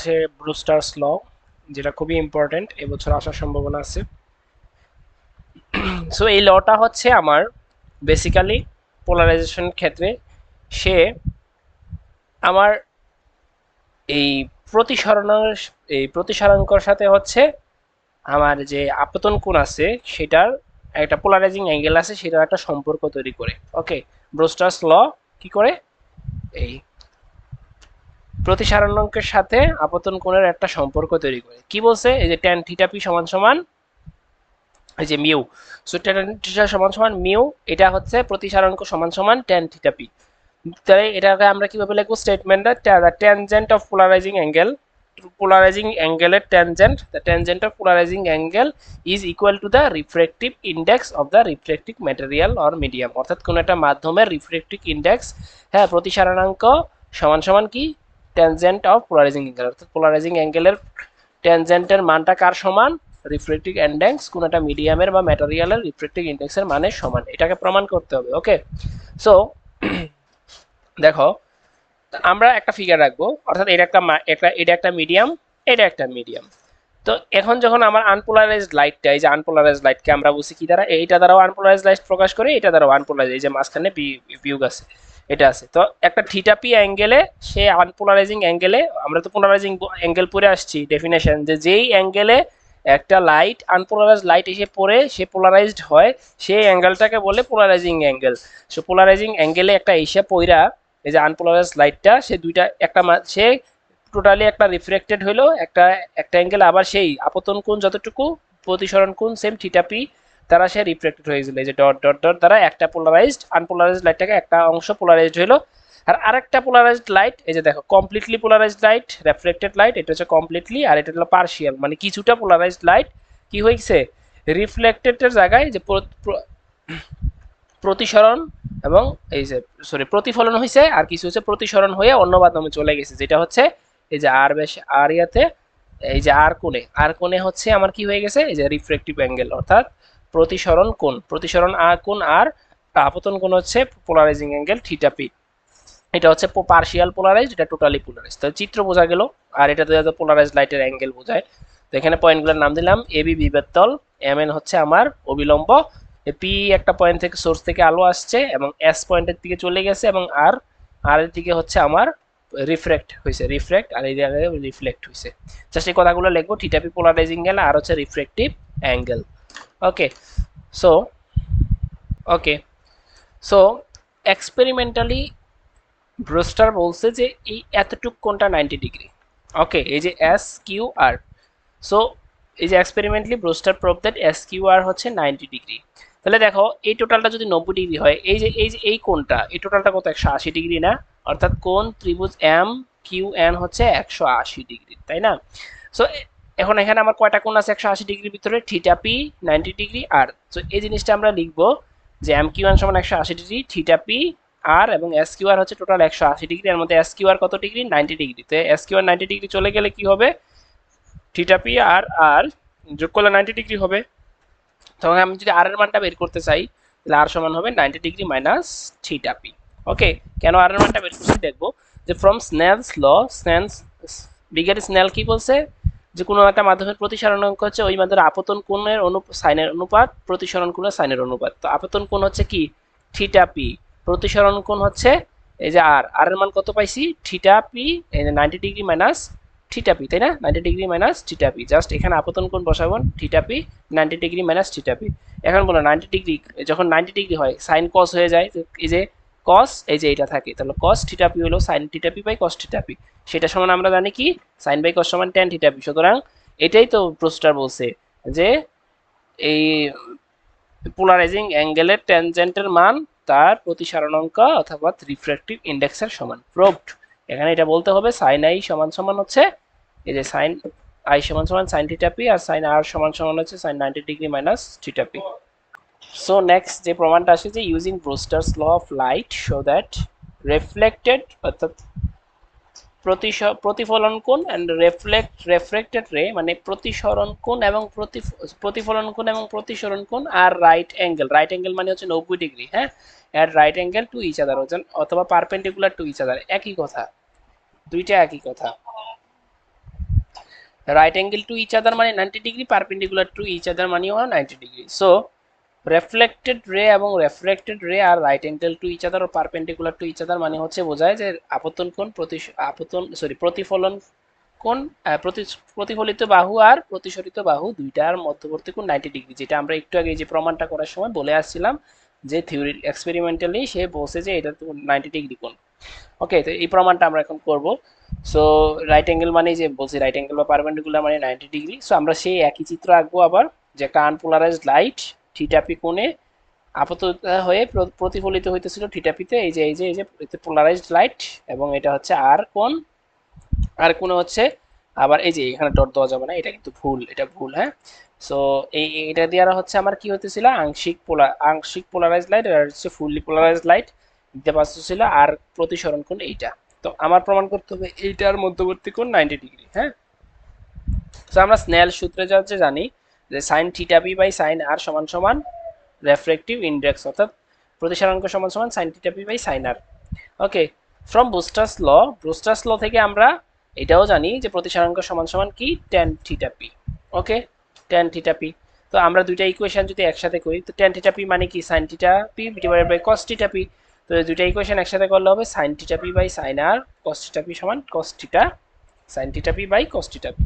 হচ্ছে ব্রুস্টার্স ল, যেটা খুবই ইম্পর্টেন্ট, এবছর আসার সম্ভাবনা আছে। সো এই লটা হচ্ছে আমার বেসিক্যালি পোলারাইজেশন ক্ষেত্রে সে আমার এই প্রতিসরণের এই প্রতিসরাঙ্কর সাথে হচ্ছে আমার যে আপতন কোণ আছে সেটার একটা পোলারাইজিং অ্যাঙ্গেল আছে, সেটার একটা সম্পর্ক তৈরি করে। ওকে, ব্রুস্টার্স ল কি করে এই প্রতিসারণাঙ্কের সাথে আপতন কোণের একটা সম্পর্ক তৈরি করে। কি বলছে? এই যে ট্যান থিটা পি সমান সমান এই যে মিউ। সো ট্যান থিটা সমান সমান মিউ, এটা হচ্ছে প্রতিসারণাঙ্ক সমান সমান ট্যান থিটা পি। তাহলে এটাকে আমরা কিভাবে লিখবো? স্টেটমেন্টটা tangent of polarising angle, polarising অ্যাঙ্গেলের tangent, the tangent of polarising angle is equal to the refractive index of the reflective material or medium. অর্থাৎ কোন একটা মাধ্যমের রিফ্রেক্টিভ ইন্ডেক্স, হ্যাঁ, প্রতিসারণাঙ্ক সমান সমান কি? Tangent of polarising angle. অর্থাৎ পোলারাইজিং অ্যাঙ্গেলের ট্যানজেন্টের মানটা কার সমান? রিফ্রেক্টিভ ইন্ডেক্স কোন একটা মিডিয়ামের বা ম্যাটেরিয়ালের রিফ্রেক্টিভ ইন্ডেক্সের মানের সমান। এটাকে প্রমাণ করতে হবে। ওকে, সো দেখো, আমরা একটা ফিগার রাখবো, অর্থাৎ এটা একটা মিডিয়াম, এটা একটা মিডিয়াম। তো এখন যখন আমার আনপোলারাইজড লাইটটা, এই যে আনপোলারাইজড লাইটকে আমরা বুঝি কি দ্বারা? এইটা দ্বারাও আনপোলারাইজড লাইট প্রকাশ করে, এটা দ্বারাও আনপোলারাইজ, এই যে মাঝখানে বিয়োগ আছে, এটা আছে। তো একটা থিটা পি অ্যাঙ্গেলে, সে আনপোলারাইজিং অ্যাঙ্গেলে, আমরা তো পোলারাইজিং অ্যাঙ্গেল পড়ে আসছি ডেফিনেশন, যে যেই অ্যাঙ্গেলে একটা লাইট, আনপোলারাইজড লাইট এসে পড়ে সে পোলারাইজড হয়, সেই অ্যাঙ্গেলটাকে বলে পোলারাইজিং অ্যাঙ্গেল। সো পোলারাইজিং অ্যাঙ্গেলে একটা এসে পইরা, এই যে আনপোলারাইজড লাইটটা, সে দুইটা একটা সে টোটালি একটা রিফ্লেক্টেড হইলো একটা একটা অ্যাঙ্গেল, আবার সেই আপতন কোণ যতটুকু, প্রতিসরণ কোণ সেম থিটা পি দ্বারা সে রিফ্লেক্টেড হয়ে গেছিল, এই যে ডট ডট ডট দ্বারা একটা পোলারাইজড, আনপোলারাইজড লাইটটাকে একটা অংশ পোলারাইজড হইলো। আর আরেকটা পোলারাইজড লাইট, এই যে দেখো, completely polarised light, reflected light, এটা হচ্ছে কমপ্লিটলি, আর এটা হলো পার্শিয়াল, মানে কিছুটা পোলারাইজড লাইট কি হয়েছে? রিফ্লেক্টেডের জায়গায় যে প্রতিসরণ এবং এই যে সরি প্রতিফলন হয়েছে, আর কিছু হচ্ছে প্রতিসরণ হয়ে অন্য মাধ্যমে চলে গেছে, যেটা হচ্ছে এই যে আর বেশ আর ইয়াতে, এই যে আর কোণে হচ্ছে আমার কি হয়ে গেছে? এই যে রিফ্রেক্টিভ অ্যাঙ্গেল, অর্থাৎ প্রতিসরণ কোণ, প্রতিসরণ আর কোণ, আর আপতন কোণ হচ্ছে পোলারাইজিং অ্যাঙ্গেল থিটা পি। এটা হচ্ছে পার্শিয়াল পোলারাইজড, এটা টোটালি পোলারাইজড। তো চিত্র বোঝা গেল। আর এটা তো পোলারাইজড লাইটের অ্যাঙ্গেল বোঝায়। তো এখানে পয়েন্টগুলোর নাম দিলাম, এ বি বিভেদ তল, এম এন হচ্ছে আমার অবিলম্ব, পি একটা পয়েন্ট থেকে, সোর্স থেকে আলো আসছে এবং এস পয়েন্টের দিকে চলে গেছে, এবং আর আর এর দিকে হচ্ছে আমার রিফ্রেক্ট হয়েছে, রিফ্রেক্ট, আর এই জায়গায় রিফ্লেক্ট হয়েছে। জাস্ট এই কথাগুলো লিখবো, থিটা পি পোলারাইজিং অ্যাঙ্গেল, আর হচ্ছে রিফ্রেক্টিভ অ্যাঙ্গেল। ওকে, সো ওকে সো এক্সপেরিমেন্টালি ব্রোস্টার বলছে যে এই এতটুক কোণটা 90 ডিগ্রি। ওকে, এই যে এস কিউ আর, সো এই যে এক্সপেরিমেন্টলি ব্রোস্টার prove that S Q R হচ্ছে 90 ডিগ্রি। তাহলে দেখো, এই টোটালটা যদি 90 ডিগ্রি হয়, এই কোণটা, এই টোটালটা কত? 180 ডিগ্রি না? অর্থাৎ কোণ ত্রিভুজ এম কিউ এন হচ্ছে 180 ডিগ্রি, তাই না? সো এখন এখানে আমার কয়টা কোণ আছে 180 ডিগ্রির ভিতরে? থিটা পি 90 ডিগ্রি আর। সো এই জিনিসটা আমরা লিখবো যে এম কিউ এন সমান 180 ডিগ্রি, থিটা পি আর, এবং এস কিউ আর হচ্ছে টোটাল 180 ডিগ্রি, এর মধ্যে এস কিউ আর কত ডিগ্রি? 90 ডিগ্রি। তো এস কিউ আর 90 ডিগ্রি চলে গেলে কি হবে? থিটা পি আর আর যোগ করলে 90 ডিগ্রি হবে। তখন আমি যদি আর এর মানটা বের করতে চাই, তাহলে আর সমান হবে 90 degree minus theta P. Okay, কেন আর এর মানটা বের করতে দেখবো যে from Snell's law, brigadier Snell কি বলছে? যে কোনো একটা মাধ্যমের প্রতিসরণাঙ্ক হচ্ছে ওই মাধ্যমের আপতন কোণের সাইনের অনুপাত প্রতিসরণ কোণের সাইনের অনুপাত। তো আপতন কোণ হচ্ছে কি? থিটা পি, প্রতিসরণ কোণ হচ্ছে এই যে আর, আর এর মান কত পাইছি? থিটা পি, এই যে 90 ডিগ্রি মাইনাস থিটা পি, তাই না? 90 degree minus theta P, just এখানে আপতন কোণ বসাবো, theta P 90 degree minus theta P. এখন বলো 90 ডিগ্রি যখন 90 ডিগ্রি হয়, সাইন কস হয়ে যায়, এই যে কস, এই যে এটা থাকে, তাহলে কস থিটা পি হলো sine theta P by cos theta P, সেটা সমান আমরা জানি কি? সাইন বাই কস সমান ট্যান থিটা পি। সুতরাং এটাই তো প্রশ্নটা বলছে যে এই পোলারাইজিং অ্যাঙ্গেলের ট্যানজেন্টের মান তার প্রতিসারণাঙ্ক অথবা রিফ্র্যাক্টিভ ইন্ডেক্সের সমান। প্রুভড। এখানে এটা বলতে হবে সাইন আই সমান সমান হচ্ছে এই যে সাইন আই সমান সমান সাইন থিটা পি, আর সাইন আর সমান সমান হচ্ছে sine 90 degree minus theta P. So next যে প্রমাণটা আসে যে using Brewster's law of light show that reflected, অর্থাৎ প্রতিফলন কোণ এন্ড রেফ্লেক্টেড রে, মানে প্রতিসরণ কোণ এবং প্রতিফলন কোণ এবং প্রতিসরণ কোণ, আর রাইট অ্যাঙ্গেল মানে হচ্ছে 90 ডিগ্রি, হ্যাঁ, at right angle to each other, অথবা পারপেন্ডিকুলার টু ইচ আদার, একই কথা, দুইটা একই কথা। Right angle to each other মানে 90 degree, perpendicular to each other মানেও 90 ডিগ্রি। সো রেফ্লেক্টেড রে এবং রেফ্রেক্টেড রে আর right angle to each other ও পারপেন্ডিকুলার টু ইচ আদার মানে হচ্ছে বোঝায় যে আপতন কোণ প্রতিফলন কোণ প্রতিফলিত বাহু আর প্রতিসরিত বাহু দুইটার মধ্যবর্তী কোণ 90 ডিগ্রি, যেটা আমরা একটু আগে যে প্রমাণটা করার সময় বলে আসছিলাম যে থিওরি এক্সপেরিমেন্টালি সে বলছে যে এটা তো 90 ডিগ্রি কোণ। ওকে, তো এই প্রমাণটা আমরা এখন করব। সো রাইট অ্যাঙ্গেল মানে যে বলছি রাইট অ্যাঙ্গেল বা পারপেন্ডিকুলার মানে 90 ডিগ্রি। সো আমরা সেই একই চিত্র আঁকবো আবার, যে একটা আনপোলারাইজড লাইট থিটা পি কোণে আপতত হয়ে প্রতিফলিত হইতেছিল থিটা পিতে, এই যে পোলারাইজড লাইট, এবং এটা হচ্ছে আর কোণ, আর কোণে হচ্ছে আবার এই যে এখানে ডট দেওয়া যাবে না, এটা কিন্তু ভুল, এটা ভুল, হ্যাঁ। সো এটা দ্বারা হচ্ছে আমার কি হতেছিল, আংশিক পোলারাইজড লাইট আর হচ্ছে ফুললি পোলারাইজড লাইট দিতে পারতেছিল, আর প্রতিসরণ কোণ এইটা। তো আমার প্রমাণ করতে হবে এইটার মধ্যবর্তী কোণ 90 ডিগ্রি, হ্যাঁ। তো আমরা স্নেল সূত্রে যাচ্ছে জানি যে sine theta P by sine r সমান সমান রেফ্রেক্টিভ ইন্ডেক্স, অর্থাৎ প্রতিসরাঙ্ক সমান সমান sine theta P by sine r. Okay, from Brewster's law থেকে আমরা এটাও জানি যে প্রতিসরাঙ্ক সমান সমান কি tan theta P. Okay, tan theta P. তো আমরা দুইটা ইকুয়েশন যদি একসাথে করি, তো ট্যান থিটা পি মানে কি sine theta P divided by cos theta P. তো এই দুইটা ইকুয়েশন একসাথে করলে হবে sine theta P by sine আর কস থিটা পি সমান cos theta sine theta P by cos theta P.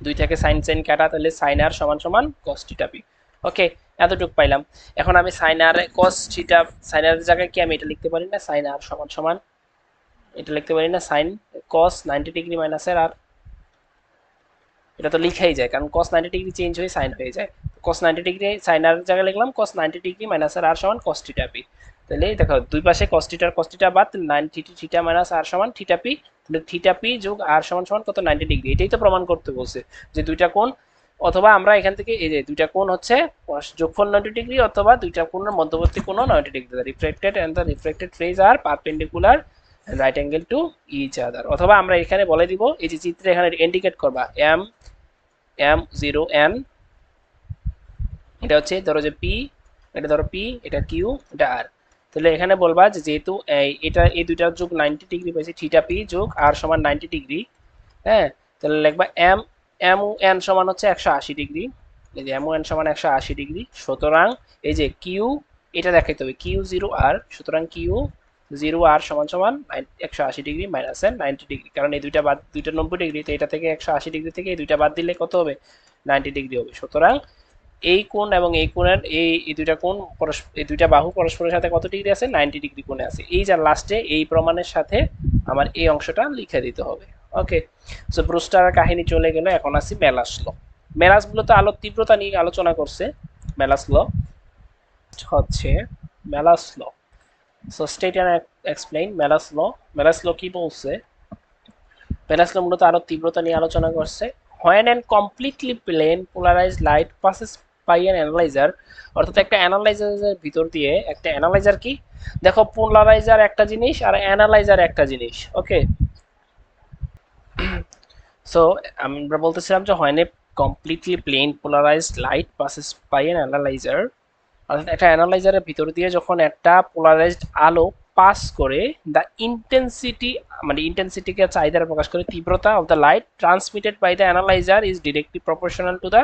দুই থেকে সাইন সাইন কাটা, তাহলে সাইন আর সমান সমান কস থিটা পি। ওকে, এতটুকু পাইলাম। এখন আমি সাইন আর কস থিটা, সাইন আর জায়গায় কি আমি এটা লিখতে পারি না, সাইন আর সমান সমান এটা লিখতে পারি না সাইন কস 90 ডিগ্রি মাইনাস আর, এটা তো লিখাই যায় কারণ cos 90 ডিগ্রি চেঞ্জ হয়ে সাইন হয়ে যায়। cos 90 ডিগ্রি সাইন আর জায়গায় লিখলাম cos 90 ডিগ্রি মাইনাস আর সমান cos থিটা পি। তাহলে দেখো দুই পাশে cos থিটা আর cos থিটা বাদ, 90 থিটা মাইনাস আর সমান থিটা পি। তাহলে থিটা পি যোগ আর সমান সমান কত 90 ডিগ্রি, এটাই তো প্রমাণ করতে বলছে যে দুইটা কোণ, অথবা আমরা এখান থেকে এই যে দুইটা কোণ হচ্ছে যোগফল 90 ডিগ্রি, অথবা দুইটা কোণের মধ্যবর্তী কোণ 90 degree, the reflected and the reflected rays are perpendicular right angle to each other. অথবা আমরা এখানে বলে দিব, এই যে চিত্রে এখানে ইন্ডিকেট করবা M0N, এটা হচ্ছে ধরো যে P, এটা ধরো P, এটা Q, এটা R। তাহলে এখানে বলবা যে যেহেতু এটা এই দুইটার যোগ 90 ডিগ্রি পাইছে, থিটা P যোগ R সমান 90 ডিগ্রি, হ্যাঁ। তাহলে লিখবা MN সমান হচ্ছে 180 ডিগ্রি, এই যে MN সমান 180 ডিগ্রি। সুতরাং এই যে Q, এটা দেখাইতে হবে Q0R, সুতরাং Q0R সমান সমান 180 ডিগ্রি মাইনাস 90 ডিগ্রি, কারণ এই দুইটা বাদ, দুইটা 90 ডিগ্রি, তো এটা থেকে 180 ডিগ্রি থেকে এই দুইটা বাদ দিলে কত হবে, 90 ডিগ্রি হবে। সুতরাং এই কোণ এবং এই কোণের এই দুইটা কোণ এই দুইটা বাহু পরস্পরের সাথে কত ডিগ্রি আছে, 90 ডিগ্রি কোণে আছে। এই যে লাস্টে এই প্রমাণের সাথে আমার এই অংশটা লিখে দিতে হবে। ওকে, সো ব্রুস্টারের কাহিনী চলে গেল, এখন আসি মেলাস ল। মেলাস মূলত আলোর তীব্রতা নিয়ে আলোচনা করছে। মেলাস ল হচ্ছে Malus law. So state and explain Malus law. Malus law কি বলছে, মেলাস ল মূলত আলোর তীব্রতা নিয়ে আলোচনা করছে। when and completely plain polarized light passes by an analyzer, অর্থাৎ একটা অ্যানালাইজারের ভিতর দিয়ে, একটা অ্যানালাইজার কি দেখো, পোলারাইজার একটা জিনিস আর অ্যানালাইজার একটা জিনিস। ওকে, সো আমরা বলতেছিলাম যে when a completely plain polarized light passes by an analyzer, অর্থাৎ একটা অ্যানালাইজারের ভিতর দিয়ে যখন একটা পোলারাইজড আলো পাস করে, দ্য ইন্টেন্সিটি মানে ইন্টেন্সিটিকে চাহিদার প্রকাশ করে, তীব্রতা of the light transmitted by the analyser is directly proportional to the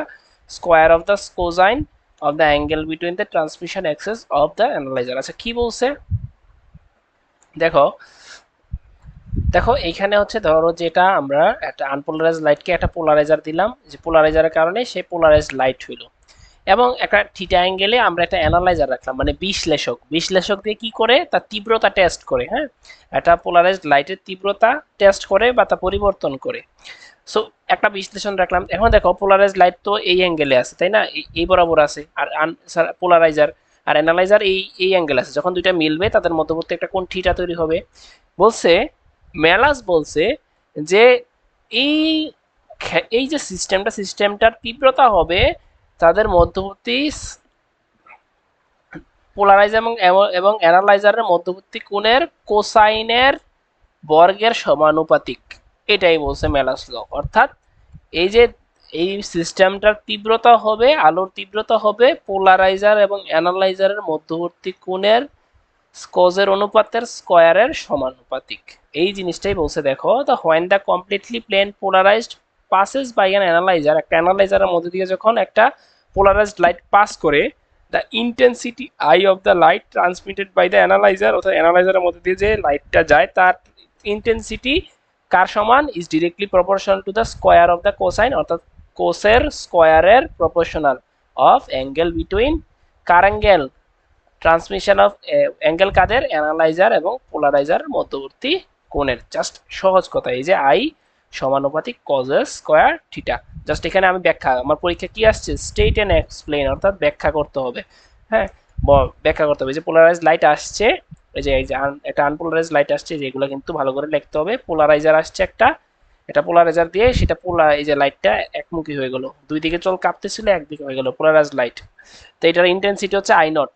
square of the cosine of the angle between the transmission axis of the analyser. আচ্ছা কি বলছে দেখো, দেখো এইখানে হচ্ছে ধরো যেটা আমরা একটা আনপোলারাইজ লাইটকে একটা পোলারাইজার দিলাম, যে পোলারাইজারের কারণে সে পোলারাইজ লাইট হইলো, এবং একটা থিটা অ্যাঙ্গেলে আমরা একটা অ্যানালাইজার রাখলাম, মানে বিশ্লেষক দিয়ে কি করে, তার তীব্রতা টেস্ট করে, হ্যাঁ, একটা পোলারাইজড লাইটের তীব্রতা টেস্ট করে বা তা পরিবর্তন করে। সো একটা বিশ্লেষণ রাখলাম। এখন দেখো পোলারাইজড লাইট তো এই অ্যাঙ্গেলে আছে, তাই না, এই বরাবর আছে, আর পোলারাইজার আর অ্যানালাইজার এই অ্যাঙ্গেল আছে, যখন দুইটা মিলবে তাদের মধ্যবর্তী একটা কোণ থিটা তৈরি হবে। বলছে মেলাস বলছে যে এই এই যে সিস্টেমটার তীব্রতা হবে তাদের মধ্যবর্তী পোলারাইজ এবং অ্যানালাইজারের মধ্যবর্তী কোণের কোসাইনের বর্গের সমানুপাতিক, এটাই বলছে মেলাস ল। অর্থাৎ এই যে এই সিস্টেমটার তীব্রতা হবে, আলোর তীব্রতা হবে পোলারাইজার এবং অ্যানালাইজারের মধ্যবর্তী কোণের স্কোজের অনুপাতের স্কয়ারের সমানুপাতিক, এই জিনিসটাই বলছে। দেখো, the when the completely plane polarised passes by an analyzer, একটা অ্যানালাইজারের মধ্যে দিয়ে যখন একটা পোলারাইজড লাইট পাস করে, the intensity I of the light transmitted by the analyzer, অর্থাৎ অ্যানালাইজারের মধ্যে দিয়ে যে লাইটটা যায় তার ইন্টেন্সিটি কার সমান, is directly proportional to the square of the cosine, অর্থাৎ কোসের স্কয়ারের প্রপোর্শনাল অফ অ্যাঙ্গেল বিটুইন কার অ্যাঙ্গেল, ট্রান্সমিশন অফ অ্যাঙ্গেল কাদের, অ্যানালাইজার এবং পোলারাইজার মধ্যবর্তী কোণের। জাস্ট সহজ কথা, এই যে আই সমানুপাতিক কজেস স্কয়ার থিটা। জাস্ট এখানে আমি ব্যাখ্যা, আমার পরীক্ষা কি আসছে, স্টেট এন্ড এক্সপ্লেন, অর্থাৎ ব্যাখ্যা করতে হবে। হ্যাঁ, ব্যাখ্যা করতে হবে। যে পোলারাইজ লাইট আসছে, এই যে একটা আনপোলারাইজ লাইট আসছে, যেগুলো কিন্তু ভালো করে লিখতে হবে। পোলারাইজার আসছে একটা, এটা পোলারাইজার দিয়ে সেটা এই যে লাইটটা একমুখী হয়ে গেল, দুই দিকে চল কাঁপতেছিল, একদিকে হয়ে গেল পোলারাইজ লাইট। তো এটার ইন্টেন্সিটি হচ্ছে আই নট।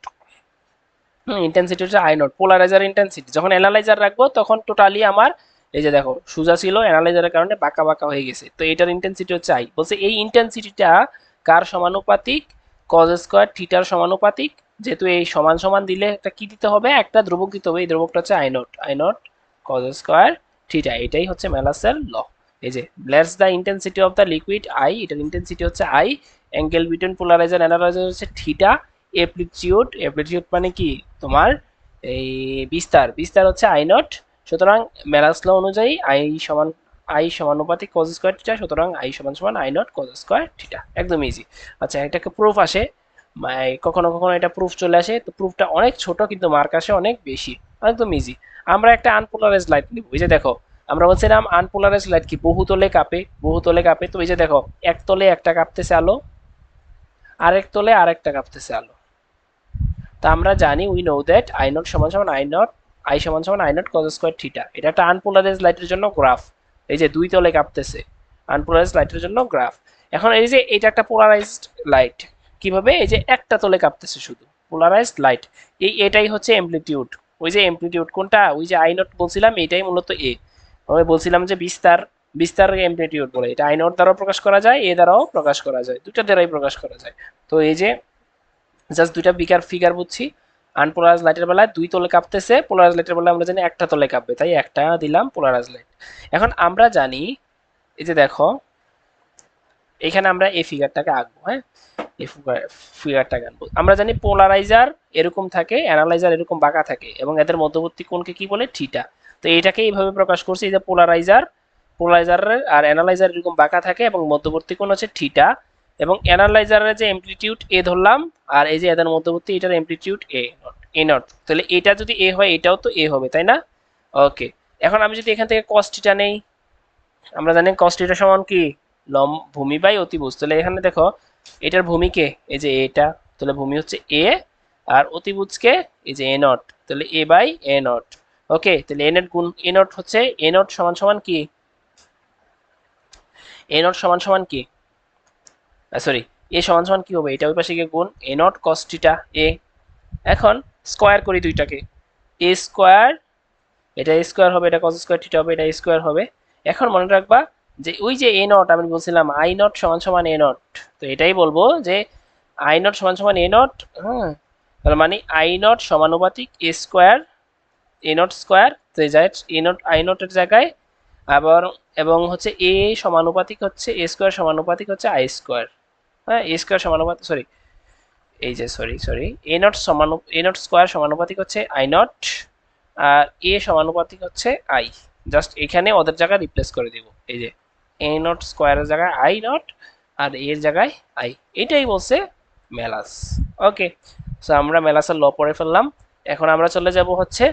ইন্টেন্সিটি হচ্ছে আই নট, পোলারাইজার ইন্টেন্সিটি। যখন অ্যানালাইজার রাখবো তখন টোটালি আমার এই যে দেখো সোজা ছিল, অ্যানালাইজারের কারণে বাঁকা বাঁকা হয়ে গেছে। তো এটার ইন্টেন্সিটি হচ্ছে আই। বলছে এই ইন্টেন্সিটিটা কার সমানুপাতিক, কজ স্কয়ার থিটার সমানুপাতিক। যেহেতু এই সমান সমান দিলে একটা কি দিতে হবে, একটা ধ্রুবক দিতে হবে। এই ধ্রুবকটা হচ্ছে I naught cos square theta. এটাই হচ্ছে মেলাসের ল। এই যে let's the intensity of the liquid I, এটার ইন্টেন্সিটি হচ্ছে I, angle between polariser analyser হচ্ছে থিটা, অ্যাপ্লিটিউড মানে কি তোমার এই বিস্তার হচ্ছে আই নট। সুতরাং মেলাস ল অনুযায়ী আই সমানুপাতিক কজ স্কয়ার থিটা, সুতরাং আই সমান সমান I naught cos square theta. একদম ইজি। আচ্ছা, এটাকে প্রুফ আসে, কখনো কখনো এটা প্রুফ চলে আসে, তো প্রুফটা অনেক ছোট কিন্তু মার্ক আসে অনেক বেশি। একদম ইজি। আমরা একটা আনপোলারাইজ লাইট নিব। এই যে দেখো, আমরা বলছিলাম আনপোলারাইজ লাইট কি বহুতলে কাঁপে। তো এই যে দেখো, এক তলে একটা কাঁপতেছে আলো, আরেক তলে আরেকটা কাঁপতেছে আলো। তা আমরা জানি, we know that I not সমান সমান I naught cos square theta. এটা একটা আনপোলারাইজ লাইটের জন্য গ্রাফ। এই যে দুই তলে কাঁপতেছে, আনপোলারাইজ লাইটের জন্য গ্রাফ। এখন এই যে এটা একটা পোলারাইজড লাইট, কিভাবে, এই যে একটা তলে কাঁপতেছে শুধু, পোলারাইজড লাইট। এটাই হচ্ছে অ্যামপ্লিটিউড। ওই যে অ্যামপ্লিটিউড কোনটা, ওই যে আই নট বলছিলাম, এটাই মূলত এ। আমি বলছিলাম যে বিস্তার অ্যামপ্লিটিউড বলে, এটা আই নট দ্বারাও প্রকাশ করা যায়, এ দ্বারাও প্রকাশ করা যায়, দুটা দ্বারাই প্রকাশ করা যায়। তো এই যে জাস্ট দুইটা ফিগার বুঝছি। আনপোলারাইজ লাইটের বেলায় দুই তলে কাঁপতেছে, পোলারাইজ লাইটের বেলায় আমরা জানি একটা তলে কাঁপবে, তাই একটা দিলাম পোলারাইজ লাইট। এখন আমরা জানি, এই যে দেখো এখানে আমরা এই ফিগারটাকে আঁকবো। হ্যাঁ, এই ফিগারটাকে আনবো। আমরা জানি পোলারাইজার এরকম থাকে, অ্যানালাইজার এরকম বাঁকা থাকে, এবং এদের মধ্যবর্তী কোণকে কি বলে, থিটা। তো এটাকে এইভাবে প্রকাশ করছি, এই যে পোলারাইজারের আর অ্যানালাইজার এরকম বাঁকা থাকে এবং মধ্যবর্তী কোণ হচ্ছে থিটা, এবং অ্যানালাইজারের যে অ্যামপ্লিটিউড এ ধরলাম, আর এই যে এদের মধ্যবর্তী এটার অ্যামপ্লিটিউড এ নট। তাহলে এটা যদি এ হয়, এটাও তো এ হবে, তাই না? ওকে, এখন আমি যদি এখান থেকে cos থিটা নেই, আমরা জানি cos থিটা সমান কি, ভূমি বাই অতিভুজ। তাহলে এখানে দেখো, এটার ভূমিকে এই যে এটা, তাহলে ভূমি হচ্ছে এ, আর অতিভুজকে এই যে এ নট, তাহলে এ বাই এ নট। ওকে, তাহলে এ নট গুণ এ নট হচ্ছে, এ নট সমান সমান কি, এ নট সমান সমান কি, সরি, এ সমান সমান কি হবে, এটা ওই পাশে গিয়ে গুণ এ নট কস থিটা এ। এখন স্কয়ার করি দুইটাকে, এ স্কয়ার, এটা এ স্কয়ার হবে, এটা কস স্কয়ার থিটা হবে, এটা এ স্কয়ার হবে। এখন মনে রাখবা যে ওই যে এ নট আমি বলছিলাম আই নট সমান সমান এ নট, তো এটাই বলবো যে আই নট সমান সমান এ নট। হ্যাঁ, তার মানে আই নট সমানুপাতিক এ স্কয়ার, এ নট স্কয়ার, তো এই যায় এ নট আই নটের জায়গায় আবার, এবং হচ্ছে এ সমানুপাতিক হচ্ছে এ স্কয়ার সমানুপাতিক হচ্ছে আই স্কয়ার। হ্যাঁ, এ স্কয়ার সমানুপাতিক, সরি এই যে sorry A not a not square সমানুপাতিক হচ্ছে আই নট, আর এ সমানুপাতিক হচ্ছে আই। জাস্ট এখানে ওদের জায়গায় রিপ্লেস করে দিব, এই যে এ নট স্কয়ারের জায়গায় আই নট, আর এর জায়গায় আই। এটাই বলছে মেলাস। ওকে, সো আমরা মেলাসের ল পড়ে ফেললাম। এখন আমরা চলে যাব হচ্ছে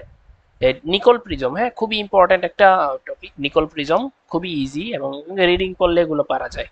নিকল প্রিজম। হ্যাঁ, খুবই ইম্পর্টেন্ট একটা টপিক নিকল প্রিজম, খুবই ইজি, এবং রিডিং করলে এগুলো পারা যায়।